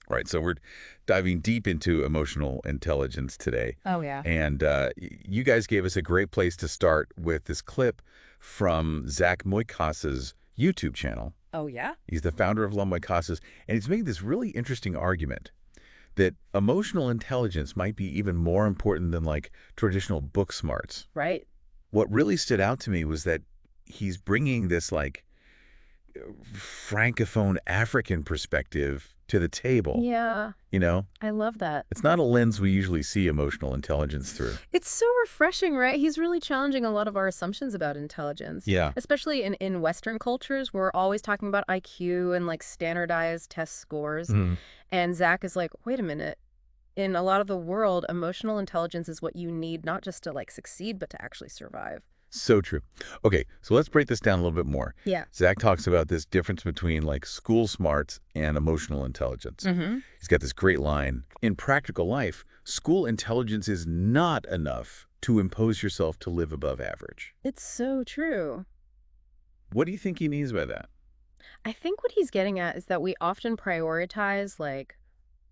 Right. So we're diving deep into emotional intelligence today. Oh, yeah. And you guys gave us a great place to start with this clip from Zach Moikas's YouTube channel. Oh, yeah? He's the founder of La Moikasas, and he's making this really interesting argument that emotional intelligence might be even more important than like traditional book smarts. Right. What really stood out to me was that he's bringing this like francophone African perspective to the table. Yeah, You know, I love that. it's not a lens we usually see emotional intelligence through. It's so refreshing, right? He's really challenging a lot of our assumptions about intelligence. Yeah. Especially in Western cultures, we're always talking about IQ and like standardized test scores. Mhm. And Zach is like, wait a minute. In a lot of the world, emotional intelligence is what you need not just to like succeed, but to actually survive. So true. Okay, so let's break this down a little bit more. Yeah. Zach talks about this difference between like school smarts and emotional intelligence. Mm-hmm. He's got this great line. In practical life, school intelligence is not enough to impose yourself to live above average. It's so true. What do you think he means by that? I think what he's getting at is that we often prioritize like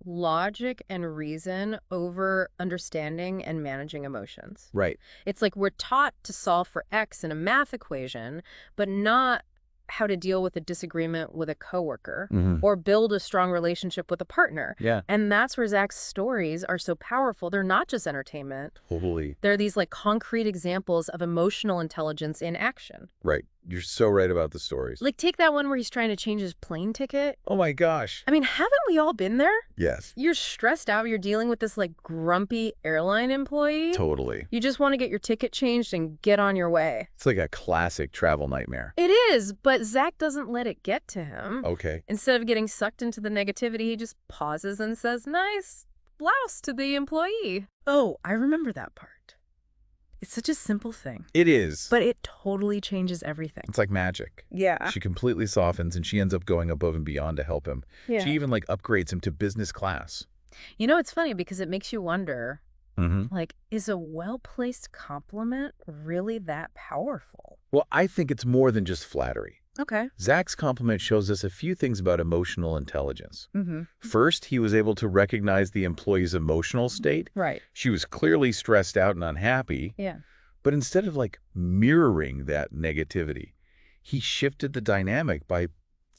logic and reason over understanding and managing emotions. Right. It's like we're taught to solve for X in a math equation, but not how to deal with a disagreement with a coworker Mm-hmm. or build a strong relationship with a partner. Yeah. And that's where Zach's stories are so powerful. They're not just entertainment. Totally. They're these like concrete examples of emotional intelligence in action. Right. You're so right about the stories. Like take that one where he's trying to change his plane ticket. Oh my gosh. I mean, haven't we all been there? Yes. You're stressed out. You're dealing with this like grumpy airline employee. Totally. You just want to get your ticket changed and get on your way. It's like a classic travel nightmare. It is, but Zach doesn't let it get to him. Okay. Instead of getting sucked into the negativity, he just pauses and says, nice blouse to the employee. Oh, I remember that part. It's such a simple thing, It is. but it totally changes everything. It's like magic. Yeah. She completely softens and she ends up going above and beyond to help him. Yeah. She even like upgrades him to business class. You know, it's funny because it makes you wonder, Mm-hmm. like, is a well-placed compliment really that powerful? Well, I think it's more than just flattery. Okay. Zach's compliment shows us a few things about emotional intelligence. Mm-hmm. First, he was able to recognize the employee's emotional state. Right. She was clearly stressed out and unhappy, Yeah. but instead of like mirroring that negativity, he shifted the dynamic by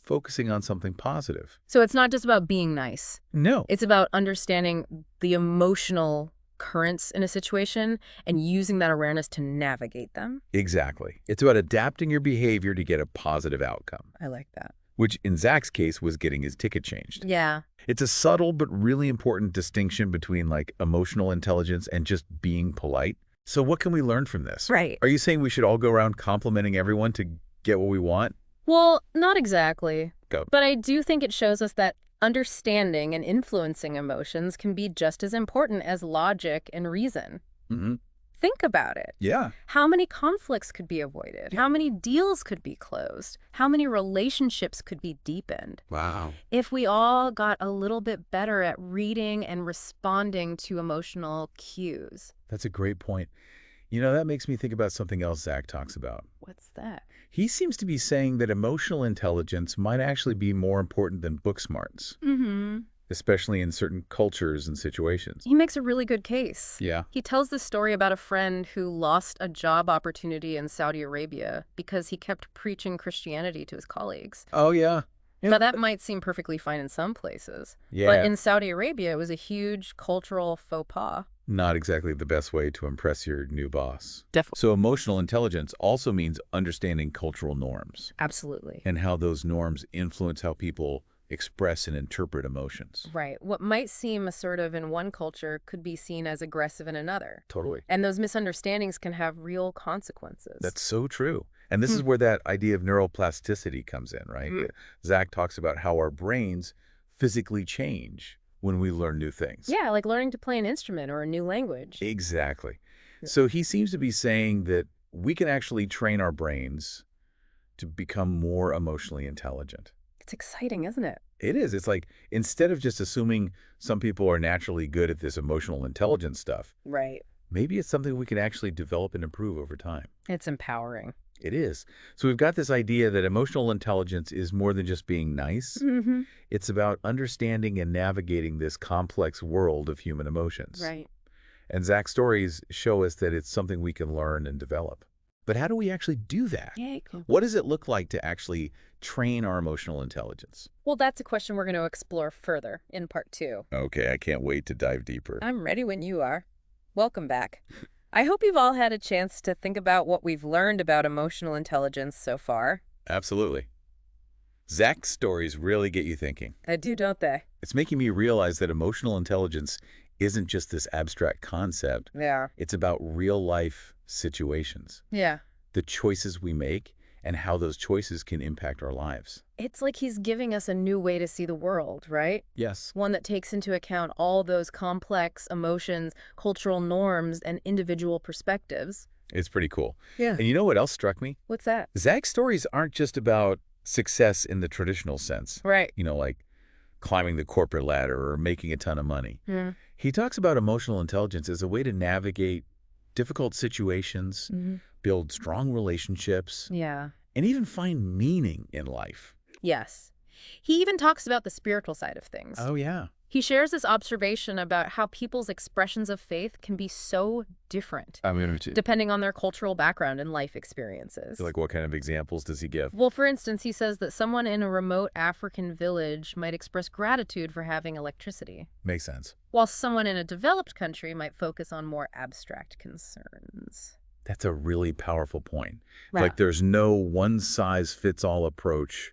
focusing on something positive. So it's not just about being nice. No. It's about understanding the emotional currents in a situation and using that awareness to navigate them. Exactly. It's about adapting your behavior to get a positive outcome, I like that. which in Zach's case was getting his ticket changed. Yeah. It's a subtle but really important distinction between like emotional intelligence and just being polite. So what can we learn from this? Right. Are you saying we should all go around complimenting everyone to get what we want? Well, not exactly. Go. But I do think it shows us that understanding and influencing emotions can be just as important as logic and reason. Mm-hmm. Think about it. Yeah. How many conflicts could be avoided? How many deals could be closed? How many relationships could be deepened? Wow. If we all got a little bit better at reading and responding to emotional cues. That's a great point. You know, that makes me think about something else Zach talks about. What's that? He seems to be saying that emotional intelligence might actually be more important than book smarts, Mm-hmm. especially in certain cultures and situations. He makes a really good case. Yeah. He tells the story about a friend who lost a job opportunity in Saudi Arabia because he kept preaching Christianity to his colleagues. Oh, yeah. Now, that might seem perfectly fine in some places. Yeah. But in Saudi Arabia, it was a huge cultural faux pas. Not exactly the best way to impress your new boss. Definitely. So emotional intelligence also means understanding cultural norms Absolutely. and how those norms influence how people express and interpret emotions. Right. What might seem assertive in one culture could be seen as aggressive in another. Totally. And those misunderstandings can have real consequences. That's so true. And this is where that idea of neuroplasticity comes in, right? Zach talks about how our brains physically change when we learn new things. Yeah, like learning to play an instrument or a new language. Exactly. So he seems to be saying that we can actually train our brains to become more emotionally intelligent. It's exciting, isn't it? It is. It's like instead of just assuming some people are naturally good at this emotional intelligence stuff, Right. maybe it's something we can actually develop and improve over time. It's empowering. It is. So we've got this idea that emotional intelligence is more than just being nice. Mm-hmm. It's about understanding and navigating this complex world of human emotions. Right. And Zach's stories show us that it's something we can learn and develop. But how do we actually do that? Yeah, cool. What does it look like to actually train our emotional intelligence? Well, that's a question we're going to explore further in part 2. Okay, I can't wait to dive deeper. I'm ready when you are. Welcome back. I hope you've all had a chance to think about what we've learned about emotional intelligence so far. Absolutely. Zach's stories really get you thinking. I do, don't they? It's making me realize that emotional intelligence isn't just this abstract concept. Yeah. It's about real-life situations, Yeah. the choices we make, and how those choices can impact our lives. It's like he's giving us a new way to see the world, right? Yes. One that takes into account all those complex emotions, cultural norms, and individual perspectives. It's pretty cool. Yeah. And you know what else struck me? What's that? Zach's stories aren't just about success in the traditional sense, Right. like climbing the corporate ladder or making a ton of money. Hmm. He talks about emotional intelligence as a way to navigate difficult situations, build strong relationships, Yeah. and even find meaning in life. Yes. He even talks about the spiritual side of things. Oh, yeah. He shares this observation about how people's expressions of faith can be so different, depending on their cultural background and life experiences. So, like, what kind of examples does he give? Well, for instance, he says that someone in a remote African village might express gratitude for having electricity, Makes sense. while someone in a developed country might focus on more abstract concerns. That's a really powerful point. Right. Like, there's no one-size-fits-all approach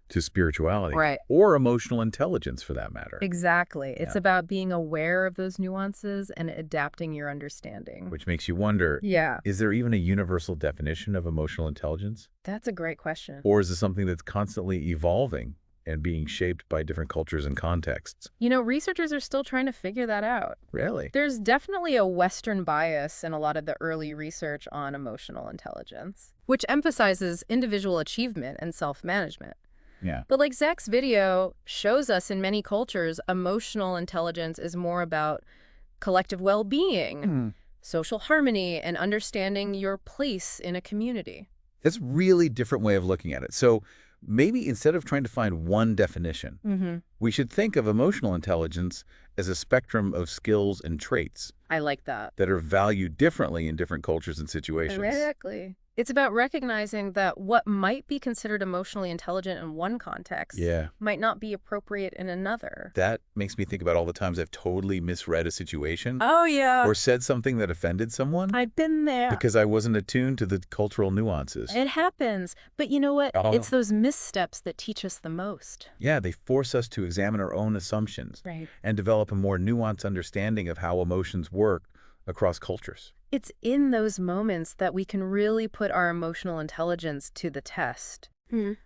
to spirituality. Right. Or emotional intelligence, for that matter. Exactly. It's Yeah. about being aware of those nuances and adapting your understanding. Which makes you wonder, Yeah, is there even a universal definition of emotional intelligence? that's a great question. Or is it something that's constantly evolving and being shaped by different cultures and contexts? Researchers are still trying to figure that out. Really? There's definitely a Western bias in a lot of the early research on emotional intelligence, which emphasizes individual achievement and self-management. Yeah. But like Zach's video shows us, in many cultures, emotional intelligence is more about collective well-being, social harmony, and understanding your place in a community. That's a really different way of looking at it. So maybe instead of trying to find one definition, we should think of emotional intelligence as a spectrum of skills and traits I like that. that are valued differently in different cultures and situations. Exactly. It's about recognizing that what might be considered emotionally intelligent in one context Yeah. might not be appropriate in another. That makes me think about all the times I've totally misread a situation Oh, yeah. or said something that offended someone I've been there. because I wasn't attuned to the cultural nuances. It happens. But you know what? Oh. It's those missteps that teach us the most. Yeah, they force us to examine our own assumptions Right. and develop a more nuanced understanding of how emotions work across cultures. It's in those moments that we can really put our emotional intelligence to the test.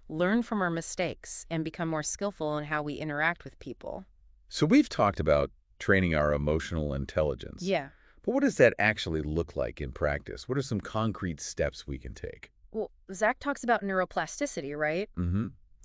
Learn from our mistakes and become more skillful in how we interact with people. So we've talked about training our emotional intelligence. Yeah. But what does that actually look like in practice? What are some concrete steps we can take? Well, Zach talks about neuroplasticity, right?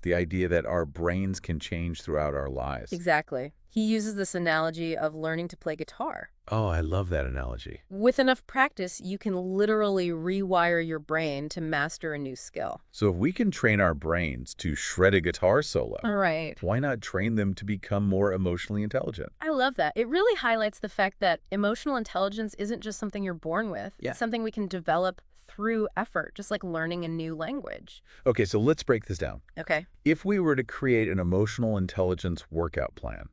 The idea that our brains can change throughout our lives. Exactly. He uses this analogy of learning to play guitar. Oh, I love that analogy. With enough practice, you can literally rewire your brain to master a new skill. So if we can train our brains to shred a guitar solo, All right. why not train them to become more emotionally intelligent? I love that. It really highlights the fact that emotional intelligence isn't just something you're born with. Yeah. It's something we can develop through effort, just like learning a new language. Okay, so let's break this down. Okay. If we were to create an emotional intelligence workout plan,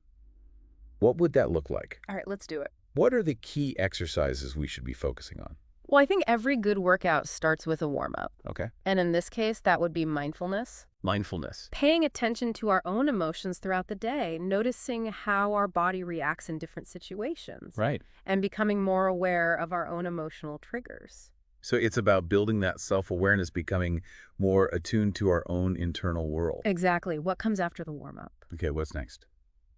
what would that look like? All right, let's do it. What are the key exercises we should be focusing on? Well, I think every good workout starts with a warm-up. Okay. And in this case, that would be mindfulness. Mindfulness. Paying attention to our own emotions throughout the day, noticing how our body reacts in different situations. Right. And becoming more aware of our own emotional triggers. So it's about building that self-awareness, becoming more attuned to our own internal world. Exactly. What comes after the warm-up? Okay, what's next?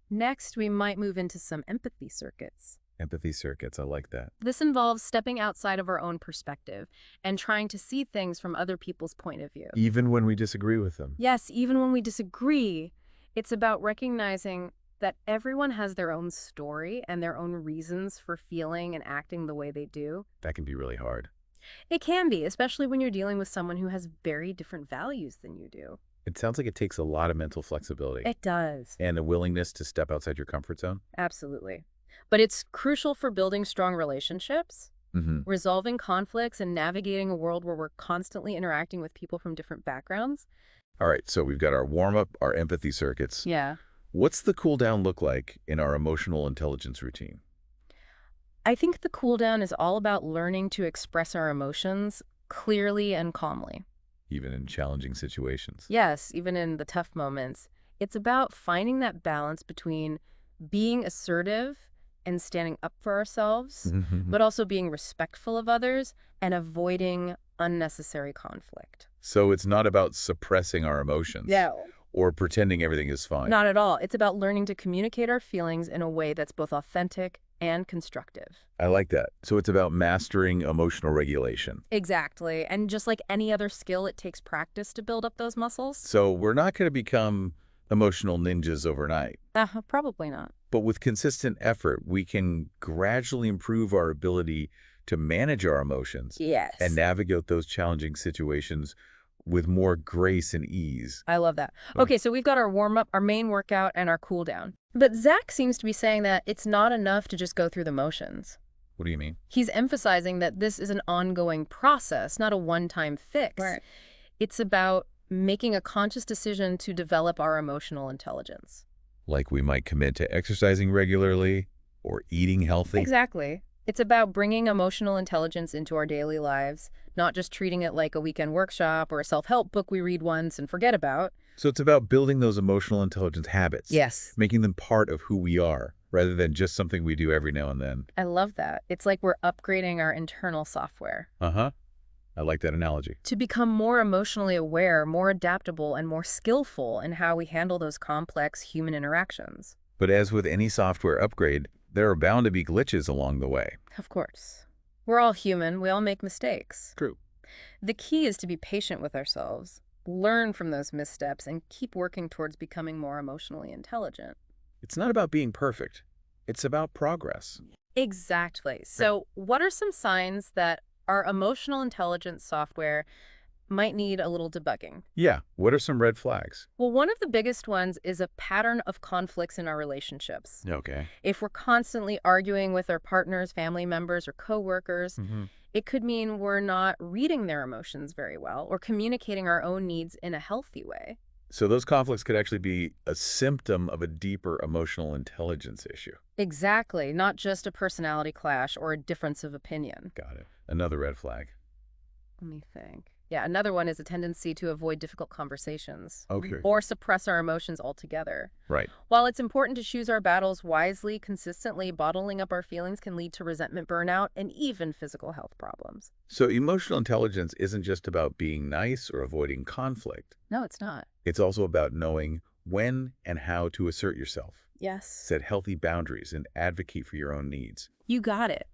Next, we might move into some empathy circuits. Empathy circuits, I like that. This involves stepping outside of our own perspective and trying to see things from other people's point of view. Even when we disagree with them. Yes, even when we disagree, it's about recognizing that everyone has their own story and their own reasons for feeling and acting the way they do. That can be really hard. It can be, especially when you're dealing with someone who has very different values than you do. It sounds like it takes a lot of mental flexibility It does. and a willingness to step outside your comfort zone. Absolutely. But it's crucial for building strong relationships, Hmm. resolving conflicts, and navigating a world where we're constantly interacting with people from different backgrounds. All right, so we've got our warm-up, our empathy circuits. Yeah. What's the cool down look like in our emotional intelligence routine? I think the cool down is all about learning to express our emotions clearly and calmly. Even in challenging situations. Yes, even in the tough moments. It's about finding that balance between being assertive and standing up for ourselves, Mhm. but also being respectful of others and avoiding unnecessary conflict. So it's not about suppressing our emotions No. or pretending everything is fine. Not at all. It's about learning to communicate our feelings in a way that's both authentic and constructive. I like that. So it's about mastering emotional regulation. Exactly. And just like any other skill, it takes practice to build up those muscles. So we're not going to become emotional ninjas overnight, Probably not. but with consistent effort, we can gradually improve our ability to manage our emotions Yes. and navigate those challenging situations with more grace and ease. I love that. Okay, so we've got our warm-up, our main workout, and our cool-down. But Zach seems to be saying that it's not enough to just go through the motions. What do you mean? He's emphasizing that this is an ongoing process, not a one-time fix. Right. It's about making a conscious decision to develop our emotional intelligence. Like we might commit to exercising regularly or eating healthy? Exactly. It's about bringing emotional intelligence into our daily lives, not just treating it like a weekend workshop or a self-help book we read once and forget about. So it's about building those emotional intelligence habits. Yes. Making them part of who we are, rather than just something we do every now and then. I love that. It's like we're upgrading our internal software. Uh-huh. I like that analogy. To become more emotionally aware, more adaptable, and more skillful in how we handle those complex human interactions. But as with any software upgrade, there are bound to be glitches along the way. Of course. We're all human. We all make mistakes. True. The key is to be patient with ourselves, learn from those missteps, and keep working towards becoming more emotionally intelligent. It's not about being perfect. It's about progress. Exactly. So, what are some signs that our emotional intelligence software might need a little debugging? Yeah. What are some red flags? Well, one of the biggest ones is a pattern of conflicts in our relationships. Okay. If we're constantly arguing with our partners, family members, or coworkers, it could mean we're not reading their emotions very well or communicating our own needs in a healthy way. So those conflicts could actually be a symptom of a deeper emotional intelligence issue. Exactly, not just a personality clash or a difference of opinion. Got it. Another red flag. Let me think. Yeah, another one is a tendency to avoid difficult conversations. Okay. Or suppress our emotions altogether. Right. While it's important to choose our battles wisely, consistently, bottling up our feelings can lead to resentment, burnout, and even physical health problems. So emotional intelligence isn't just about being nice or avoiding conflict. No, it's not. It's also about knowing when and how to assert yourself, Yes. set healthy boundaries, and advocate for your own needs. You got it.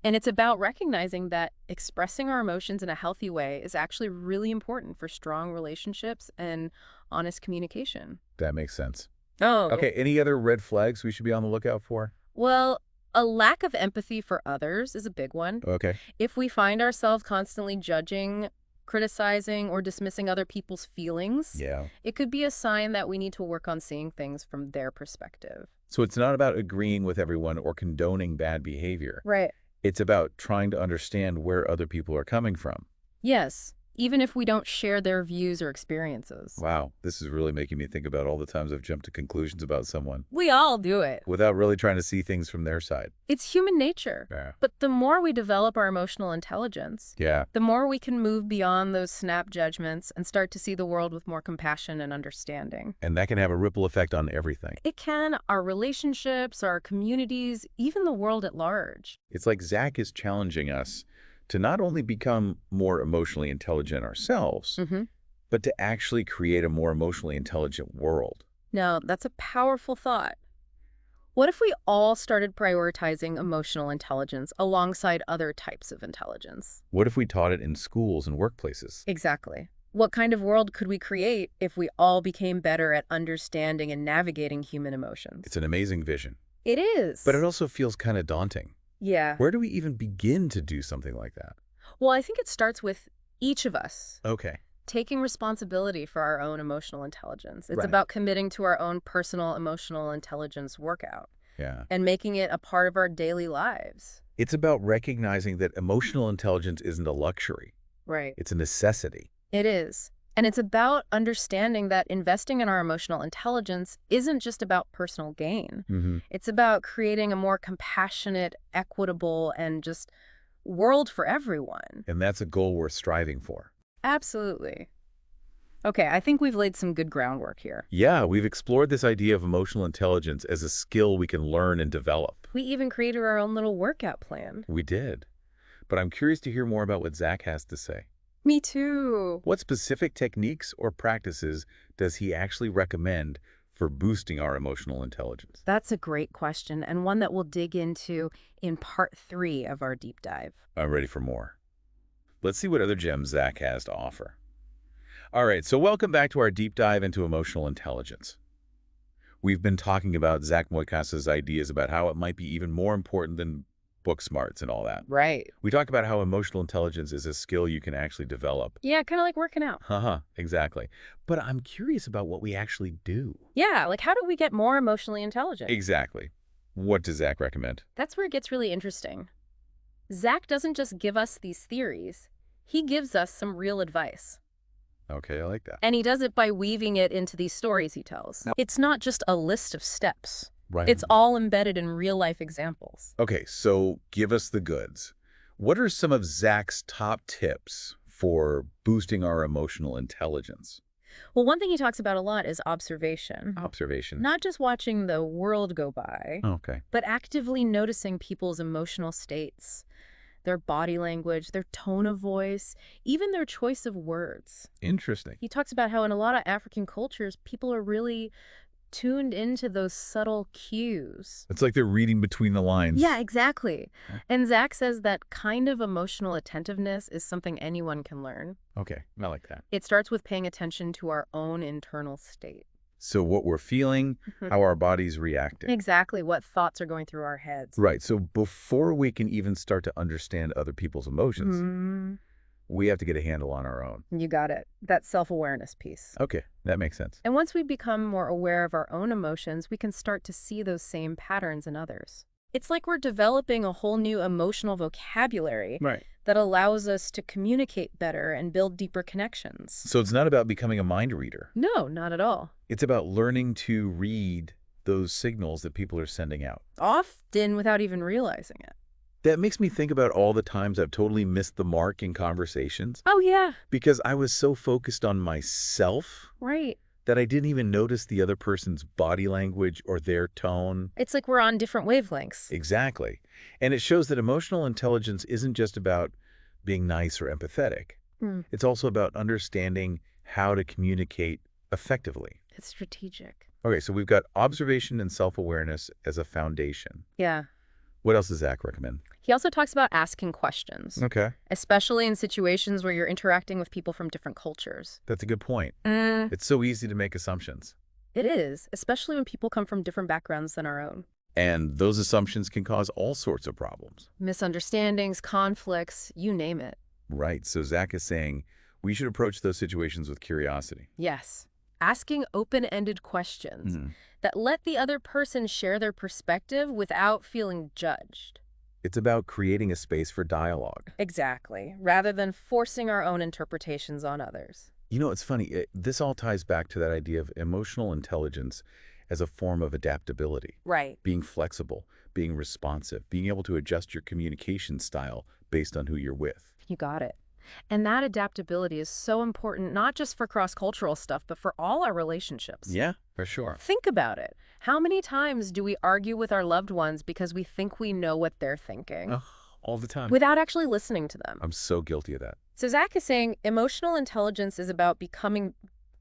And it's about recognizing that expressing our emotions in a healthy way is actually really important for strong relationships and honest communication. That makes sense. Oh, Okay, any other red flags we should be on the lookout for? well, a lack of empathy for others is a big one. Okay. If we find ourselves constantly judging, criticizing, or dismissing other people's feelings, Yeah. it could be a sign that we need to work on seeing things from their perspective. So it's not about agreeing with everyone or condoning bad behavior. Right. It's about trying to understand where other people are coming from. Yes, even if we don't share their views or experiences. Wow, this is really making me think about all the times I've jumped to conclusions about someone We all do it. without really trying to see things from their side. It's human nature. Yeah. But the more we develop our emotional intelligence, Yeah. the more we can move beyond those snap judgments and start to see the world with more compassion and understanding. And that can have a ripple effect on everything. It can, our relationships, our communities, even the world at large. It's like Zach is challenging us to not only become more emotionally intelligent ourselves, but to actually create a more emotionally intelligent world. Now, that's a powerful thought. What if we all started prioritizing emotional intelligence alongside other types of intelligence? What if we taught it in schools and workplaces? Exactly. What kind of world could we create if we all became better at understanding and navigating human emotions? It's an amazing vision, It is. but it also feels kind of daunting. Yeah. Where do we even begin to do something like that? Well, I think it starts with each of us Okay. taking responsibility for our own emotional intelligence. It's Right. about committing to our own personal emotional intelligence workout Yeah. and making it a part of our daily lives. It's about recognizing that emotional intelligence isn't a luxury. Right. It's a necessity. It is. And it's about understanding that investing in our emotional intelligence isn't just about personal gain. Mm-hmm. It's about creating a more compassionate, equitable, and just world for everyone. And that's a goal worth striving for. Absolutely. Okay, I think we've laid some good groundwork here. Yeah, we've explored this idea of emotional intelligence as a skill we can learn and develop. We even created our own little workout plan. We did. But I'm curious to hear more about what Zach has to say. Me too. What specific techniques or practices does he actually recommend for boosting our emotional intelligence? That's a great question, and one that we'll dig into in part 3 of our deep dive. I'm ready for more. Let's see what other gems Zach has to offer. All right, so welcome back to our deep dive into emotional intelligence. We've been talking about Zach Moikasa's ideas about how it might be even more important than book smarts and all that. Right. We talked about how emotional intelligence is a skill you can actually develop. Yeah, kind of like working out. Haha, exactly. But I'm curious about what we actually do. Yeah, like how do we get more emotionally intelligent? Exactly. What does Zach recommend? That's where it gets really interesting. Zach doesn't just give us these theories, he gives us some real advice. Okay, I like that. And he does it by weaving it into these stories he tells. It's not just a list of steps. Right. It's all embedded in real-life examples. Okay, so give us the goods. What are some of Zach's top tips for boosting our emotional intelligence? Well, one thing he talks about a lot is observation. Observation. Not just watching the world go by, Okay. but actively noticing people's emotional states, their body language, their tone of voice, even their choice of words. Interesting. He talks about how in a lot of African cultures, people are really tuned into those subtle cues. It's like they're reading between the lines. Yeah, exactly. Okay. And Zach says that kind of emotional attentiveness is something anyone can learn. Okay, I like that. It starts with paying attention to our own internal state. So what we're feeling, how our body's reacting. Exactly what thoughts are going through our heads. Right, so before we can even start to understand other people's emotions, we have to get a handle on our own. You got it. That self-awareness piece. Okay, that makes sense. And once we become more aware of our own emotions, we can start to see those same patterns in others. It's like we're developing a whole new emotional vocabulary Right. that allows us to communicate better and build deeper connections. So it's not about becoming a mind reader. No, not at all. It's about learning to read those signals that people are sending out. Often without even realizing it. That makes me think about all the times I've totally missed the mark in conversations Oh, yeah. because I was so focused on myself Right. that I didn't even notice the other person's body language or their tone. It's like we're on different wavelengths. Exactly. And it shows that emotional intelligence isn't just about being nice or empathetic. It's also about understanding how to communicate effectively. It's strategic. Okay, so we've got observation and self-awareness as a foundation. Yeah. What else does Zach recommend? He also talks about asking questions, Okay, especially in situations where you're interacting with people from different cultures. that's a good point. It's so easy to make assumptions. It is, especially when people come from different backgrounds than our own. And those assumptions can cause all sorts of problems. Misunderstandings, conflicts, you name it. Right, so Zach is saying we should approach those situations with curiosity. Yes. Asking open-ended questions that let the other person share their perspective without feeling judged. It's about creating a space for dialogue. Exactly, rather than forcing our own interpretations on others. You know, it's funny. This all ties back to that idea of emotional intelligence as a form of adaptability. Right. Being flexible, being responsive, being able to adjust your communication style based on who you're with. You got it. And that adaptability is so important, not just for cross-cultural stuff, but for all our relationships. Yeah, for sure. Think about it. How many times do we argue with our loved ones because we think we know what they're thinking? Oh, all the time. Without actually listening to them. I'm so guilty of that. So Zach is saying emotional intelligence is about becoming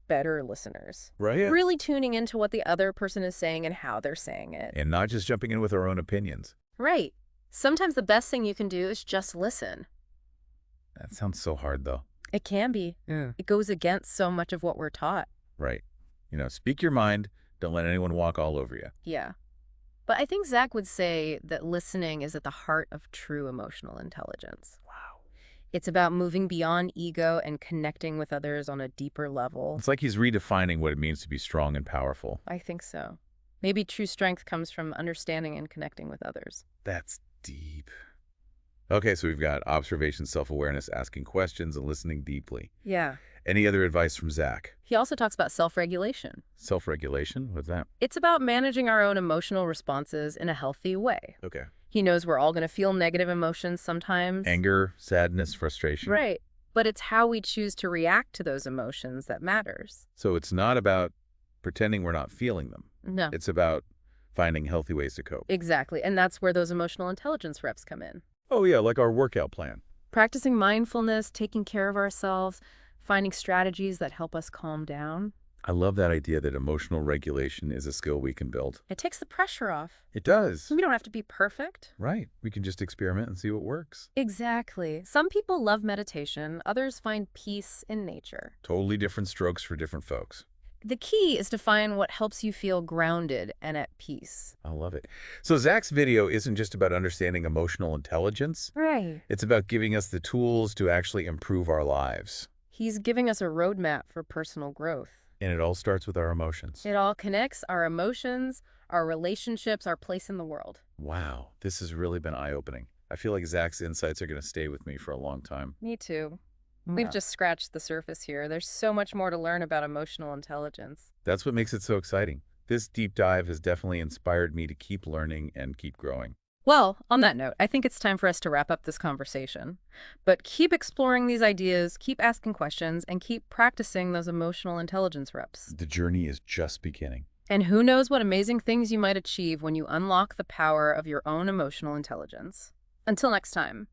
better listeners. Right? Really tuning into what the other person is saying and how they're saying it. And not just jumping in with our own opinions. Right. Sometimes the best thing you can do is just listen. That sounds so hard, though. It can be. Yeah. It goes against so much of what we're taught. Right. You know, speak your mind. Don't let anyone walk all over you. Yeah. But I think Zach would say that listening is at the heart of true emotional intelligence. Wow. It's about moving beyond ego and connecting with others on a deeper level. It's like he's redefining what it means to be strong and powerful. I think so. Maybe true strength comes from understanding and connecting with others. That's deep. Okay, so we've got observation, self-awareness, asking questions, and listening deeply. Yeah. Any other advice from Zach? He also talks about self-regulation. Self-regulation? What's that? It's about managing our own emotional responses in a healthy way. Okay. He knows we're all going to feel negative emotions sometimes. Anger, sadness, frustration. Right. But it's how we choose to react to those emotions that matters. So it's not about pretending we're not feeling them. No. It's about finding healthy ways to cope. Exactly. And that's where those emotional intelligence reps come in. Oh yeah, like our workout plan. Practicing mindfulness, taking care of ourselves, finding strategies that help us calm down. I love that idea that emotional regulation is a skill we can build. It takes the pressure off. It does. We don't have to be perfect. Right. We can just experiment and see what works. Exactly. Some people love meditation, others find peace in nature. Totally different strokes for different folks. The key is to find what helps you feel grounded and at peace. I love it. So Zach's video isn't just about understanding emotional intelligence. Right. It's about giving us the tools to actually improve our lives. He's giving us a roadmap for personal growth. And it all starts with our emotions. It all connects our emotions, our relationships, our place in the world. Wow, this has really been eye-opening. I feel like Zach's insights are going to stay with me for a long time. Me too. We've just scratched the surface here. There's so much more to learn about emotional intelligence. That's what makes it so exciting. This deep dive has definitely inspired me to keep learning and keep growing. Well, on that note, I think it's time for us to wrap up this conversation. But keep exploring these ideas, keep asking questions, and keep practicing those emotional intelligence reps. The journey is just beginning. And who knows what amazing things you might achieve when you unlock the power of your own emotional intelligence. Until next time.